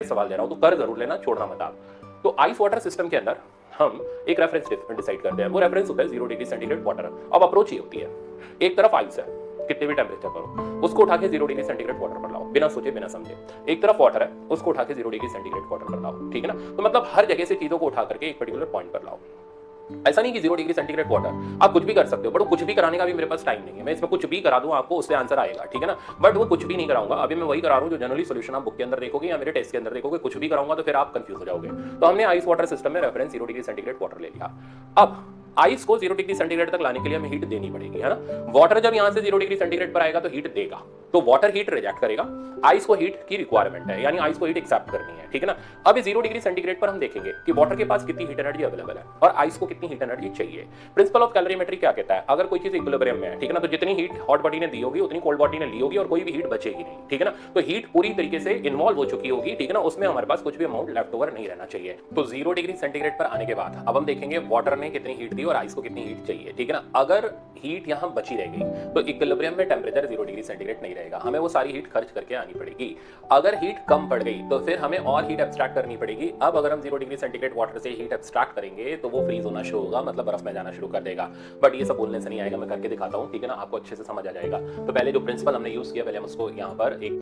सवाल दे रहा हूं तो कर जरूर लेना, छोड़ना मत आप। तो आइस वाटर सिस्टम के अंदर हम एक रेफरेंस डिसाइड करते हैं, वो रेफरेंस होता है 0 डिग्री सेंटीग्रेड वाटर। अब अप्रोच ये होती है, एक तरफ आइस है, कितने भी टेम्परेचर पर हो, उसको उठा के 0 डिग्री सेंटीग्रेड वाटर पर लाओ, बिना सोचे बिना समझे। एक तरफ वाटर है, उसको उठा के 0 डिग्री सेंटीग्रेड वाटर पर लाओ, ठीक है ना। तो मतलब हर जगह से चीजों को उठा करके एक पर्टिकुलर पॉइंट पर लाओ। ऐसा नहीं कि 0 डिग्री सेंटीग्रेड वाटर आप कुछ भी कर सकते हो, बट वो कुछ भी कराने का भी मेरे पास टाइम नहीं है। मैं इसमें कुछ भी करा दूं आपको, उससे आंसर आएगा, ठीक है ना। बट वो कुछ भी नहीं कराऊंगा, अभी मैं वही करा रहा हूं जो जनरली सॉल्यूशन आप बुक के अंदर देखोगे या मेरे टेस्ट के अंदर देखोगे। कुछ भी कराऊंगा तो फिर आप कंफ्यूज हो जाओगे। तो हमने आइस वाटर सिस्टम में रेफरेंस 0 डिग्री सेंटीग्रेड वाटर ले लिया। अब आइस को 0 डिग्री सेंटीग्रेड तक लाने के लिए हमें हीट देनी पड़ेगी, है ना। वाटर जब यहां से 0 डिग्री सेंटीग्रेड पर आएगा तो हीट देगा, तो वाटर हीट रिजेक्ट करेगा, आइस को हीट की रिक्वायरमेंट है, यानी आइस को हीट एक्सेप्ट करनी है, ठीक है ना। अब 0 डिग्री सेंटीग्रेड पर हम देखेंगे कि वाटर के पास कितनी हीट एनर्जी अवेलेबल है और आइस को कितनी हीट एनर्जी चाहिए। प्रिंसिपल ऑफ कैलोरीमेट्री क्या कहता है, अगर कोई चीज इक्विलिब्रियम में है, ठीक है ना, तो जितनी हीट हॉट बॉडी ने दी होगी उतनी कोल्ड बॉडी ने ली होगी और कोई भी हीट बचेगी नहीं, ठीक है ना। तो हीट पूरी तरीके से इन्वॉल्व हो चुकी होगी, ठीक है ना, उसमें हमारे पास कुछ भी अमाउंट लेफ्ट ओवर नहीं रहना चाहिए। तो 0 डिग्री सेंटीग्रेड पर आने के बाद अब हम देखेंगे वाटर ने कितनी हीट दी और आइस को कितनी हीट चाहिए, ठीक है ना। अगर हीट यहां बची रह गई तो इक्विलिब्रियम में टेंपरेचर 0 डिग्री सेंटीग्रेड नहीं रहेगा, हमें वो सारी हीट खर्च करके आनी पड़ेगी। अगर हीट कम पड़ गई तो फिर हमें और हीट एब्स्ट्रैक्ट करनी पड़ेगी। अब अगर हम 0 डिग्री सेंटीग्रेड वाटर से हीट एब्स्ट्रैक्ट करेंगे तो वो फ्रीज होना शुरू होगा, मतलब बर्फ में जाना शुरू कर देगा। बट ये सब बोलने से नहीं आएगा, मैं करके दिखाता हूं, ठीक है ना, आपको अच्छे से समझ आ जाएगा। तो पहले जो प्रिंसिपल हमने यूज किया, पहले हम उसको यहाँ पर एक